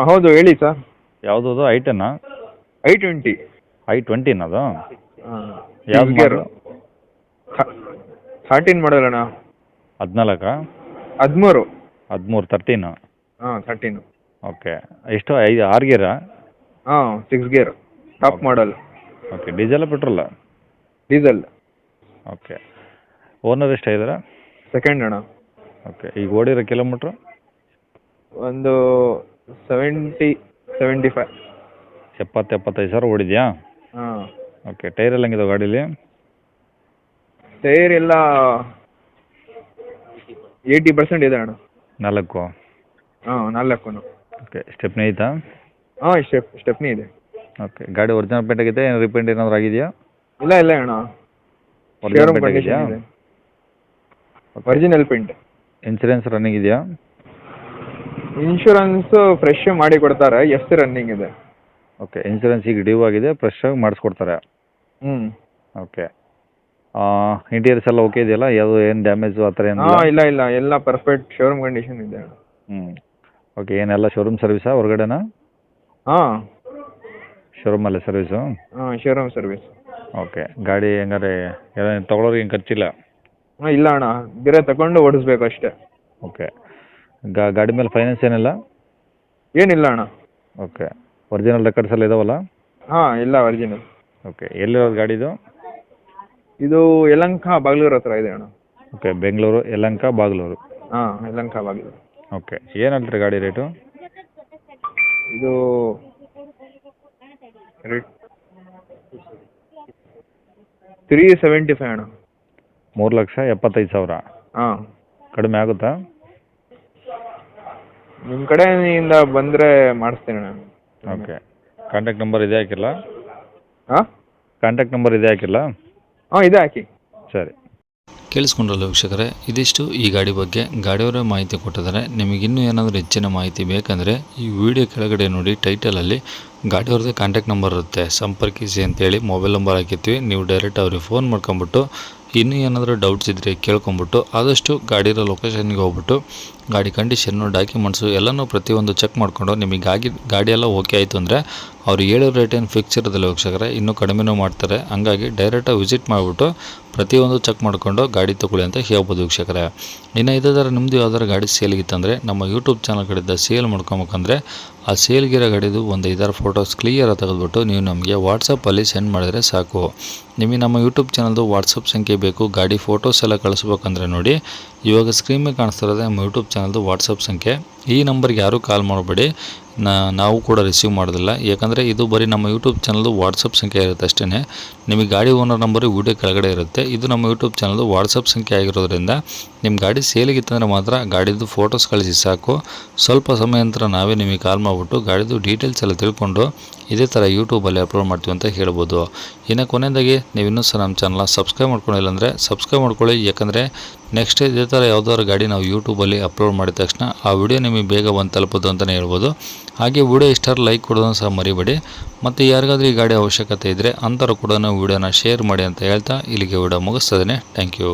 ಹೌದು ಹೇಳಿ ಸರ್. ಯಾವುದದು ಐಟೆನಾ? i20. i20 ಅದು? ಹಾಂ, ಯಾವ್ದು ಸಿಕ್ಸ್ ಗೇರು. ಮಾಡಲು? 13 ಮಾಡಲ್ ಅಣ್ಣ. 14? 13. 13 13. ಹಾಂ 13. ಓಕೆ. ಎಷ್ಟು 6 ಗೇರಾ? ಹಾಂ 6 ಗೇರ್ ಟಾಪ್ ಮಾಡಲ್. ಓಕೆ. ಡೀಸೆಲ್ಲ ಪೆಟ್ರೋಲ? ಡೀಸೆಲ್. ಓಕೆ. ಓನರ್ ಎಷ್ಟಾಗಿದ್ದಾರೆ? ಸೆಕೆಂಡ್ ಅಣ್ಣ. ಓಕೆ. ಈಗ ಓಡಿರೋ ಕಿಲೋಮೀಟ್ರು? ಒಂದು 75. 75 ಸಾವಿರ ಓಡಿದೆಯಾ? ಹಾಂ. ಓಕೆ. ಟೈರ್ ಎಲ್ಲ ಹೆಂಗಿದಾವೆ ಗಾಡೀಲಿ? ಟೈರ್ ಎಲ್ಲ 80% ಇದೆ ಅಣ್ಣ. 4? ಹಾಂ 4. ಓಕೆ. ಸ್ಟೆಪ್ನಿ ಐತಾ? ಹಾಂ ಸ್ಟೆಪ್ನಿ ಇದೆ. ಓಕೆ. ಗಾಡಿ ಒರಿಜಿನಲ್ ಪೇಂಟ್ ಆಗಿದೆ, ಏನು ರೀಪೇಂಟ್ ಏನಾದರೂ ಆಗಿದೆಯಾ? ಇಲ್ಲ ಅಣ್ಣ, ಒರಿಜಿನಲ್ ಶೋರೂಮ್ ಪೇಂಟ್ ಆಗಿದೆಯಾ? ಕಂಡೀಷನ್ ಇದೆ. Original paint. ಇನ್ಸೂರೆನ್ಸ್ ರನ್ನಿಂಗ್ ಇದೆಯಾ? ಇನ್ಶೂರೆನ್ಸ್ ಫ್ರೆಶ್ ಮಾಡಿ ಕೊಡ್ತಾರೆ, ಎಷ್ಟು ರನ್ನಿಂಗ್ ಇದೆ. ಓಕೆ. ಇನ್ಸೂರೆನ್ಸ್ ಈಗ ಡ್ಯೂ ಆಗಿದೆ, ಫ್ರೆಶ್ ಆಗಿ ಮಾಡಿಸ್ಕೊಡ್ತಾರೆ. ಹ್ಞೂ. ಓಕೆ. ಇಂಟೀರಿಯರ್ಸ್ ಎಲ್ಲ ಓಕೆ ಇದೆಯಲ್ಲ? ಯಾವುದು ಏನು ಡ್ಯಾಮೇಜು ಆ ಥರ ಹಾಂ ಏನಿಲ್ಲ? ಇಲ್ಲ ಎಲ್ಲ ಪರ್ಫೆಕ್ಟ್ ಶೋರೂಮ್ ಕಂಡೀಷನ್ ಇದೆ ಅಣ್ಣ. ಹ್ಞೂ. ಓಕೆ. ಏನೆಲ್ಲ ಶೋರೂಮ್ ಸರ್ವಿಸಾ ಹೊರಗಡೆನಾ? ಹಾಂ ಶೋರೂಮಲ್ಲೇ ಸರ್ವಿಸು? ಹಾಂ ಶೋರೂಮ್ ಸರ್ವಿಸ್. ಓಕೆ. ಗಾಡಿ ಹೆಂಗಾರೆ ತೊಗೊಳೋರಿಗೆ ಏನು ಖರ್ಚಿಲ್ಲ? ಹಾಂ ಇಲ್ಲ ಅಣ್ಣ, ಬೇರೆ ತಗೊಂಡು ಓಡಿಸ್ಬೇಕು ಅಷ್ಟೇ. ಓಕೆ. ಗಾಡಿ ಮೇಲೆ ಫೈನಾನ್ಸ್ ಏನಿಲ್ಲ? ಏನಿಲ್ಲ ಅಣ್ಣ. ಓಕೆ. ಒರಿಜಿನಲ್ ರೆಕಾರ್ಡ್ಸ್ ಎಲ್ಲ ಇದಾವಲ್ಲ? ಹಾಂ ಎಲ್ಲ ಒರಿಜಿನಲ್. ಓಕೆ. ಎಲ್ಲಿರೋದು ಗಾಡಿದು? ಇದು ಯಲಹಂಕ ಬಾಗ್ಲೂರು ಹತ್ರ ಇದೆ ಅಣ್ಣ. ಓಕೆ. ಬೆಂಗಳೂರು ಯಲಹಂಕ ಬಾಗ್ಲೂರು. ಹಾಂ ಯಲಹಂಕ ಬಾಗ್ಲೂರು. ಓಕೆ. ಏನು ಹೇಳ್ತೀರಿ ಗಾಡಿ ರೇಟು? ಇದು ರೇಟ್ 375 ಅಣ್ಣ. 3,75,000. ಹಾಂ. ಕಡಿಮೆ ಆಗುತ್ತಾ? ನಿಮ್ಮ ಕಡೆಯಿಂದ ಬಂದರೆ ಮಾಡಿಸ್ತೀನಿ ಅಣ್ಣ. ಓಕೆ. ಕಾಂಟ್ಯಾಕ್ಟ್ ನಂಬರ್ ಇದೇ ಹಾಕಿಲ್ಲ? ಹಾಂ ಕಾಂಟ್ಯಾಕ್ಟ್ ನಂಬರ್ ಇದೇ ಹಾಕಿಲ್ಲ? ಹಾಂ ಇದೆ ಹಾಕಿ. ಸರಿ. ಕೇಳಿಸ್ಕೊಂಡ್ರಲ್ಲ ವೀಕ್ಷಕರೇ, ಇದಿಷ್ಟು ಈ ಗಾಡಿ ಬಗ್ಗೆ ಗಾಡಿಯವರೇ ಮಾಹಿತಿ ಕೊಟ್ಟಿದ್ದಾರೆ. ನಿಮಗಿನ್ನೂ ಏನಾದರೂ ಹೆಚ್ಚಿನ ಮಾಹಿತಿ ಬೇಕಂದರೆ ಈ ವಿಡಿಯೋ ಕೆಳಗಡೆ ನೋಡಿ, ಟೈಟಲಲ್ಲಿ ಗಾಡಿಯವ್ರದ್ದೇ ಕಾಂಟ್ಯಾಕ್ಟ್ ನಂಬರ್ ಇರುತ್ತೆ, ಸಂಪರ್ಕಿಸಿ ಅಂತೇಳಿ ಮೊಬೈಲ್ ನಂಬರ್ ಹಾಕಿರ್ತೀವಿ. ನೀವು ಡೈರೆಕ್ಟ್ ಅವ್ರಿಗೆ ಫೋನ್ ಮಾಡ್ಕೊಂಬಿಟ್ಟು ಇನ್ನೂ ಏನಾದರೂ ಡೌಟ್ಸ್ ಇದ್ದರೆ ಕೇಳ್ಕೊಂಬಿಟ್ಟು ಆದಷ್ಟು ಗಾಡಿರೋ ಲೊಕೇಶನ್ಗೆ ಹೋಗ್ಬಿಟ್ಟು ಗಾಡಿ ಕಂಡೀಷನ್ನು, ಡಾಕ್ಯುಮೆಂಟ್ಸು ಎಲ್ಲನೂ ಪ್ರತಿಯೊಂದು ಚೆಕ್ ಮಾಡಿಕೊಂಡು ನಿಮಗೆ ಗಾಡಿ ಎಲ್ಲ ಓಕೆ ಆಯಿತು ಅಂದರೆ ಅವ್ರು ಹೇಳೋ ರೇಟ್ ಏನು ಫಿಕ್ಸ್ ಇರೋದಿಲ್ಲ ವೀಕ್ಷಕರೇ, ಇನ್ನೂ ಕಡಿಮೆನೂ ಮಾಡ್ತಾರೆ. ಹಂಗಾಗಿ ಡೈರೆಕ್ಟಾಗಿ ವಿಸಿಟ್ ಮಾಡಿಬಿಟ್ಟು ಪ್ರತಿಯೊಂದು ಚೆಕ್ ಮಾಡಿಕೊಂಡು ಗಾಡಿ ತೊಗೊಳ್ಳಿ ಅಂತ ಹೇಳ್ಬೋದು ವೀಕ್ಷಕರೇ. ಇನ್ನು ಇದೇ ಥರ ನಿಮ್ಮದು ಯಾವ್ದಾದ್ರು ಗಾಡಿ ಸೇಲ್ಗಿತ್ತಂದರೆ ನಮ್ಮ ಯೂಟ್ಯೂಬ್ ಚಾನಲ್ ಕಡೆಯಿಂದ ಸೇಲ್ ಮಾಡ್ಕೊಬೇಕಂದ್ರೆ ಆ ಸೇಲ್ಗಿರೋ ಗಾಡಿದು ಒಂದು 5-6 ಫೋಟೋಸ್ ಕ್ಲಿಯರಾಗಿ ತೆಗೆದುಬಿಟ್ಟು ನೀವು ನಮಗೆ ವಾಟ್ಸಪ್ಪಲ್ಲಿ ಸೆಂಡ್ ಮಾಡಿದರೆ ಸಾಕು. ನಿಮಗೆ ನಮ್ಮ ಯೂಟ್ಯೂಬ್ ಚಾನಲ್ದು ವಾಟ್ಸಪ್ ಸಂಖ್ಯೆ ಬೇಕು, ಗಾಡಿ ಫೋಟೋಸ್ ಎಲ್ಲ ಕಳಿಸ್ಬೇಕಂದ್ರೆ ನೋಡಿ, ಇವಾಗ ಸ್ಕ್ರೀನ್ ಮೇಲೆ ಕಾಣಿಸ್ತಿರೋದೇ ನಮ್ಮ ಯೂಟ್ಯೂಬ್ ಚಾನಲ್ದು ವಾಟ್ಸಪ್ ಸಂಖ್ಯೆ. ಈ ನಂಬರ್ಗೆ ಯಾರೂ ಕಾಲ್ ಮಾಡಬೇಡಿ, ನಾವು ಕೂಡ ರಿಸೀವ್ ಮಾಡೋದಿಲ್ಲ. ಯಾಕಂದರೆ ಇದು ಬರೀ ನಮ್ಮ ಯೂಟ್ಯೂಬ್ ಚಾನಲ್ದು ವಾಟ್ಸಪ್ ಸಂಖ್ಯೆ ಇರುತ್ತೆ ಅಷ್ಟೇ. ನಿಮಗೆ ಗಾಡಿ ಓನರ್ ನಂಬರು ವೀಡಿಯೋ ಕೆಳಗಡೆ ಇರುತ್ತೆ. ಇದು ನಮ್ಮ ಯೂಟ್ಯೂಬ್ ಚಾನಲ್ದು ವಾಟ್ಸಪ್ ಸಂಖ್ಯೆ ಆಗಿರೋದ್ರಿಂದ ನಿಮ್ಮ ಗಾಡಿ ಸೇಲಿಗಿತ್ತಂದರೆ ಮಾತ್ರ ಗಾಡಿದು ಫೋಟೋಸ್ ಕಳಿಸಿ ಸಾಕು. ಸ್ವಲ್ಪ ಸಮಯ ನಂತರ ನಾವೇ ನಿಮಗೆ ಕಾಲ್ ಮಾಡಿಬಿಟ್ಟು ಗಾಡಿದು ಡೀಟೇಲ್ಸ್ ಎಲ್ಲ ತಿಳ್ಕೊಂಡು ಇದೇ ಥರ ಯೂಟ್ಯೂಬಲ್ಲಿ ಅಪ್ಲೋಡ್ ಮಾಡ್ತೀವಿ ಅಂತ ಹೇಳ್ಬೋದು. ಇನ್ನು ಕೊನೆಯದಾಗಿ ನೀವು ಇನ್ನೂ ಸಹ ನಮ್ಮ ಚಾನಲ್ನ ಸಬ್ಸ್ಕ್ರೈಬ್ ಮಾಡ್ಕೊಂಡಿಲ್ಲ ಅಂದರೆ ಸಬ್ಸ್ಕ್ರೈಬ್ ಮಾಡ್ಕೊಳ್ಳಿ. ಯಾಕಂದರೆ ನೆಕ್ಸ್ಟ್ ಇದೇ ಥರ ಯಾವುದಾದ್ರು ಗಾಡಿ ನಾವು ಯೂಟ್ಯೂಬಲ್ಲಿ ಅಪ್ಲೋಡ್ ಮಾಡಿದ ತಕ್ಷಣ ಆ ವಿಡಿಯೋ ನಿಮಗೆ ಬೇಗ ಬಂದು ತಲುಪೋದು ಅಂತಲೇ ಹೇಳ್ಬೋದು. ಹಾಗೆ ವಿಡಿಯೋ ಇಷ್ಟ ಲೈಕ್ ಕೊಡೋದನ್ನು ಸಹ ಮರಿಬೇಡಿ. ಮತ್ತು ಯಾರಿಗಾದ್ರೂ ಈ ಗಾಡಿ ಅವಶ್ಯಕತೆ ಇದ್ದರೆ ಅಂಥವ್ರು ಕೂಡ ವಿಡಿಯೋನ ಶೇರ್ ಮಾಡಿ ಅಂತ ಹೇಳ್ತಾ ಇಲ್ಲಿಗೆ ವಿಡಿಯೋ ಮುಗಿಸ್ತದೆ. Thank you.